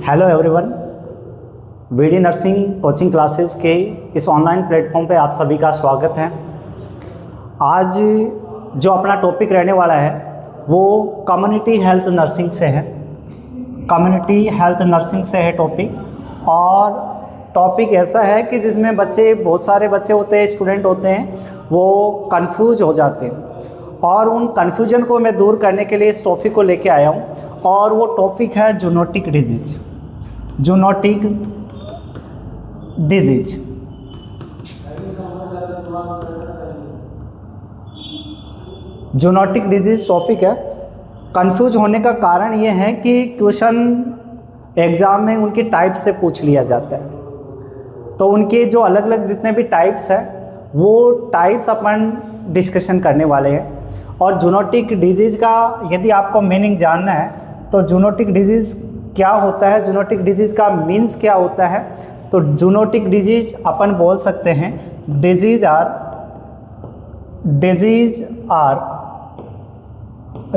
Hello everyone, BD nursing coaching classes के इस online platform पे आप सभी का स्वागत है। आज जो अपना टॉपिक रहने वाला है वो कम्युनिटी हेल्थ नर्सिंग से है। कम्युनिटी हेल्थ नर्सिंग से है टॉपिक, और टॉपिक ऐसा है कि जिसमें बहुत सारे बच्चे होते हैं, स्टूडेंट होते हैं, वो कंफ्यूज हो जाते हैं, और उन कन्फ्यूजन को मैं दूर करने के लिए इस टॉपिक को लेके आया हूँ। और वो टॉपिक है zoonotic disease. Zoonotic disease zoonotic disease topic है। कंफ्यूज होने का कारण ये है कि क्वेश्चन एग्ज़ाम में उनकी टाइप से पूछ लिया जाता है, तो उनके जो अलग अलग जितने भी टाइप्स हैं वो टाइप्स अपन डिस्कशन करने वाले हैं। और जूनोटिक डिजीज़ का यदि आपको मीनिंग जानना है तो जूनोटिक डिजीज़ क्या होता है, जूनोटिक डिजीज़ का मीन्स क्या होता है, तो जूनोटिक डिजीज़ अपन बोल सकते हैं disease are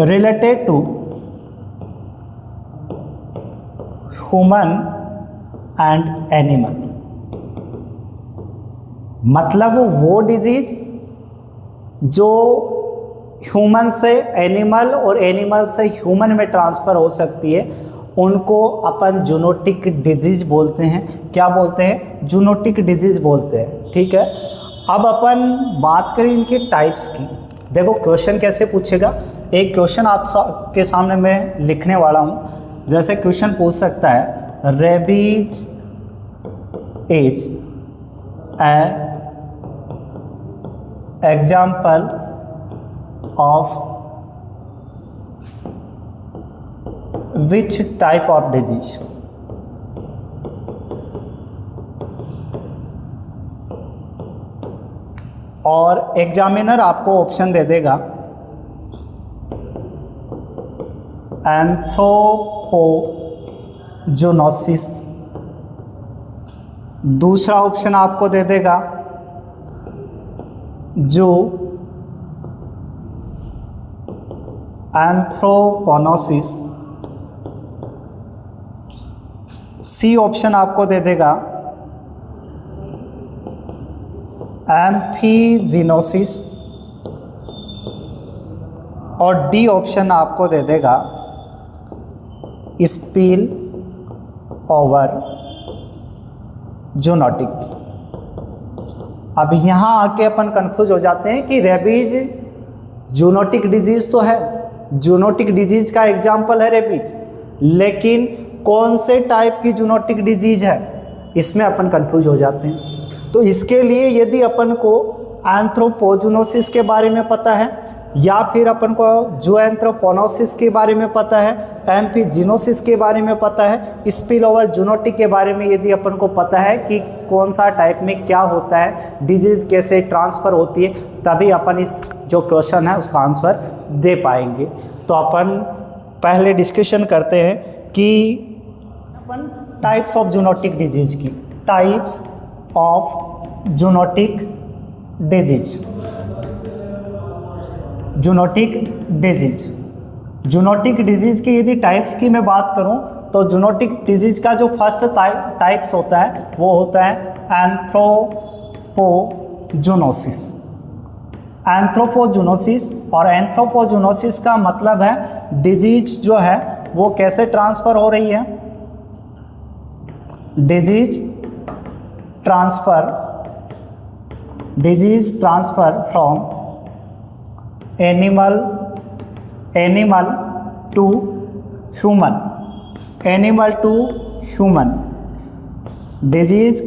related to human and animal. मतलब वो डिजीज जो ह्यूमन से एनिमल और एनिमल से ह्यूमन में ट्रांसफ़र हो सकती है, उनको अपन जूनोटिक डिजीज़ बोलते हैं। क्या बोलते हैं? जूनोटिक डिजीज़ बोलते हैं। ठीक है, अब अपन बात करें इनके टाइप्स की। देखो क्वेश्चन कैसे पूछेगा, एक क्वेश्चन के सामने मैं लिखने वाला हूँ। जैसे क्वेश्चन पूछ सकता है, rabies is example of which type of disease? और एग्जामिनर आपको ऑप्शन दे देगा एंथ्रोपोजोनोसिस, दूसरा ऑप्शन आपको दे देगा जो एंथ्रोपोनोसिस, सी ऑप्शन आपको दे देगा एम्फीजिनोसिस, और डी ऑप्शन आपको दे देगा स्पिल ओवर जूनोटिक। अब यहाँ आके अपन कंफ्यूज हो जाते हैं कि रेबीज जूनोटिक डिजीज तो है, जूनोटिक डिजीज का एग्जाम्पल है रेबीज, लेकिन कौन से टाइप की जूनोटिक डिजीज है, इसमें अपन कंफ्यूज हो जाते हैं। तो इसके लिए यदि अपन को एंथ्रोपोजोनोसिस के बारे में पता है, या फिर अपन को जो एंथ्रोपोनोसिस के बारे में पता है, एम्फीजिनोसिस के बारे में पता है, स्पिल ओवर जूनोटिक के बारे में यदि अपन को पता है कि कौन सा टाइप में क्या होता है, डिजीज़ कैसे ट्रांसफ़र होती है, तभी अपन इस जो क्वेश्चन है उसका आंसर दे पाएंगे। तो अपन पहले डिस्कशन करते हैं कि अपन टाइप्स ऑफ जूनोटिक डिजीज की, types of zoonotic disease. Zoonotic disease, zoonotic disease की यदि टाइप्स की मैं बात करूं तो जूनोटिक डिजीज़ का जो फर्स्ट टाइप्स होता है वो होता है एंथ्रोपोजोनोसिस। एंथ्रोपोजोनोसिस, और एंथ्रोपोजोनोसिस का मतलब है डिजीज जो है वो कैसे ट्रांसफ़र हो रही है, disease transfer from animal to human, animal to human. Disease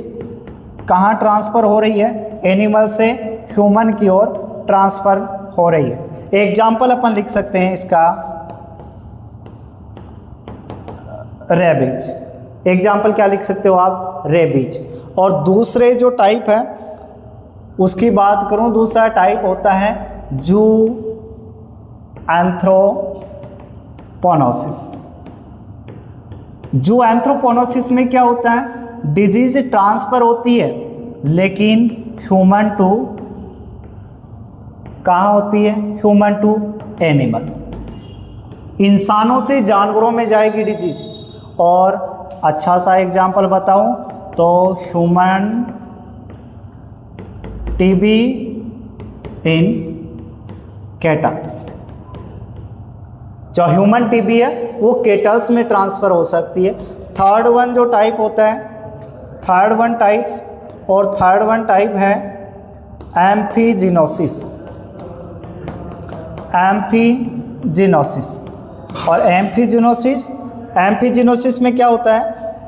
कहाँ ट्रांसफ़र हो रही है? एनिमल से ह्यूमन की ओर ट्रांसफ़र हो रही है। एग्जाम्पल अपन लिख सकते हैं इसका, रेबीज। एग्जाम्पल क्या लिख सकते हो आप? रेबीज। और दूसरे जो टाइप है उसकी बात करूं, दूसरा टाइप होता है जू एंथ्रोपोनोसिस। जू एंथ्रोपोनोसिस में क्या होता है? डिजीज ट्रांसफ़र होती है लेकिन ह्यूमन टू कहाँ होती है? Human to animal. इंसानों से जानवरों में जाएगी डिजीज, और अच्छा सा एग्जाम्पल बताऊं तो ह्यूमन टीबी इन कैटल्स। जो ह्यूमन टीबी है वो कैटल्स में ट्रांसफ़र हो सकती है। थर्ड वन जो टाइप होता है, थर्ड वन टाइप्स, और थर्ड वन टाइप है एम्फीजिनोसिस। एम्फीजिनोसिस और एम्फीजिनोसिस में क्या होता है,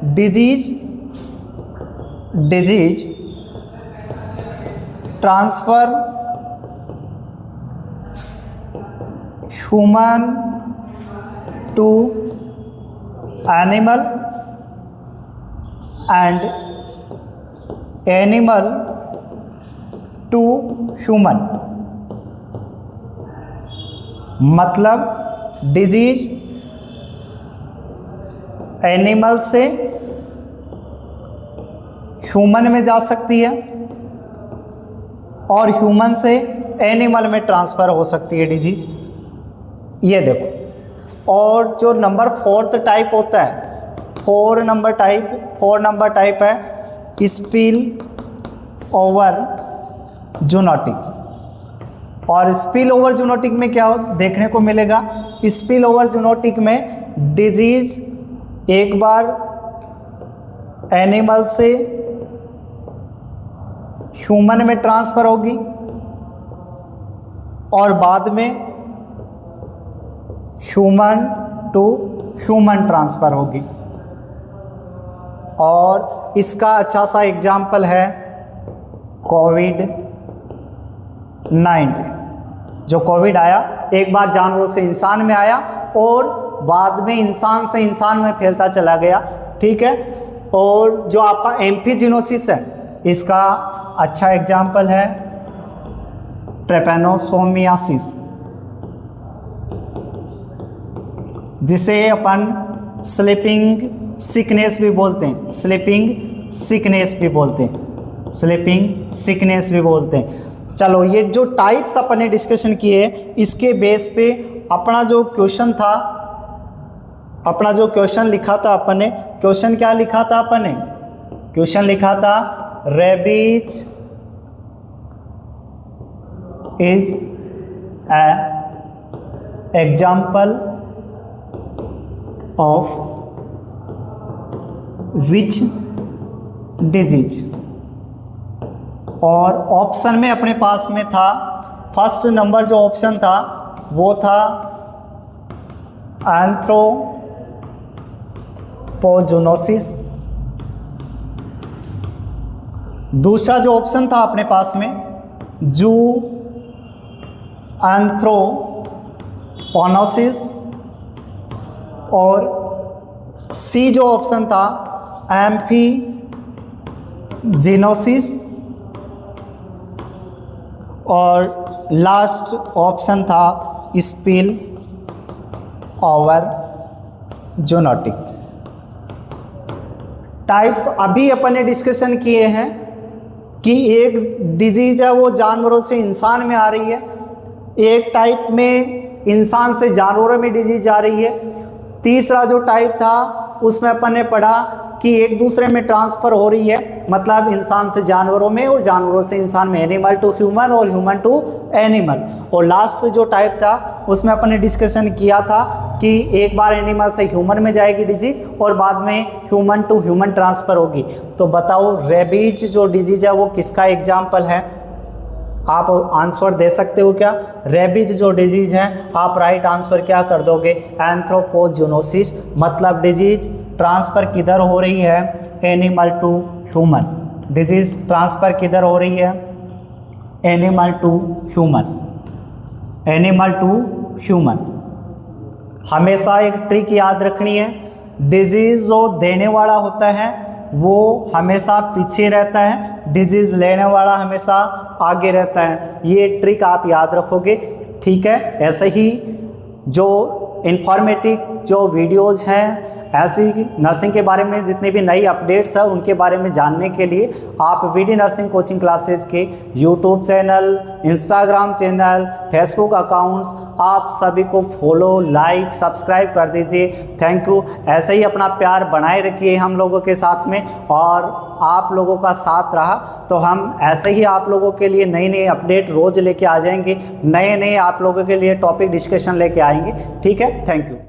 disease transfer human to animal and animal to human. मतलब डिजीज एनिमल से ह्यूमन में जा सकती है और ह्यूमन से एनिमल में ट्रांसफ़र हो सकती है डिजीज। ये देखो। और जो नंबर फोर्थ टाइप होता है, फोर नंबर टाइप है स्पिल ओवर जूनोटिक। और स्पिल ओवर जूनोटिक में क्या देखने को मिलेगा, स्पिल ओवर जूनोटिक में डिजीज एक बार एनिमल से ह्यूमन में ट्रांसफ़र होगी और बाद में ह्यूमन टू ह्यूमन ट्रांसफ़र होगी। और इसका अच्छा सा एग्जाम्पल है कोविड-19। जो कोविड आया एक बार जानवरों से इंसान में आया और बाद में इंसान से इंसान में फैलता चला गया, ठीक है। और जो आपका एम्फीजिनोसिस है इसका अच्छा एग्जाम्पल है ट्रेपैनोसोमियासिस, जिसे अपन स्लीपिंग सिकनेस भी बोलते हैं, स्लीपिंग सिकनेस भी बोलते हैं। चलो, ये जो टाइप्स अपन ने डिस्कशन किए इसके बेस पे अपना जो क्वेश्चन लिखा था अपन ने, क्वेश्चन क्या लिखा था अपन ने, क्वेश्चन लिखा था rabies is a example of which disease. और ऑप्शन में अपने पास में था, फर्स्ट नंबर जो ऑप्शन था वो था एंथ्रोपोजूनोसिस। दूसरा जो ऑप्शन था अपने पास में जू एंथ्रोपोनोसिस। और सी जो ऑप्शन था एम्फीजिनोसिस। और लास्ट ऑप्शन था स्पिल ओवर जूनोटिक। टाइप्स अभी अपन ने डिस्कशन किए हैं कि एक डिजीज है वो जानवरों से इंसान में आ रही है, एक टाइप में इंसान से जानवरों में डिजीज आ रही है, तीसरा जो टाइप था उसमें अपन ने पढ़ा कि एक दूसरे में ट्रांसफ़र हो रही है, मतलब इंसान से जानवरों में और जानवरों से इंसान में, एनिमल टू ह्यूमन और ह्यूमन टू एनिमल। और लास्ट जो टाइप था उसमें अपन ने डिस्कशन किया था कि एक बार एनिमल से ह्यूमन में जाएगी डिजीज और बाद में ह्यूमन टू ह्यूमन ट्रांसफ़र होगी। तो बताओ रेबीज जो डिजीज है वो किसका एग्जाम्पल है? आप आंसर दे सकते हो क्या? रेबीज जो डिजीज है आप राइट आंसर क्या कर दोगे? एंथ्रोपोजूनोसिस। मतलब डिजीज ट्रांसफ़र किधर हो रही है? Animal to human. Disease transfer किधर हो रही है? Animal to human. Animal to human. हमेशा एक ट्रिक याद रखनी है, डिजीज़ जो देने वाला होता है वो हमेशा पीछे रहता है, डिजीज़ लेने वाला हमेशा आगे रहता है। ये ट्रिक आप याद रखोगे, ठीक है। ऐसे ही जो इंफॉर्मेटिव जो वीडियोज़ हैं ऐसी नर्सिंग के बारे में जितनी भी नई अपडेट्स है उनके बारे में जानने के लिए आप वीडी नर्सिंग कोचिंग क्लासेज के YouTube channel, Instagram channel, Facebook accounts आप सभी को फॉलो, लाइक, सब्सक्राइब कर दीजिए। Thank you. ऐसे ही अपना प्यार बनाए रखिए हम लोगों के साथ में, और आप लोगों का साथ रहा तो हम ऐसे ही आप लोगों के लिए नई नई अपडेट रोज़ लेके आ जाएंगे, नए नए आप लोगों के लिए टॉपिक डिस्कशन लेके आएंगे। ठीक है, थैंक यू।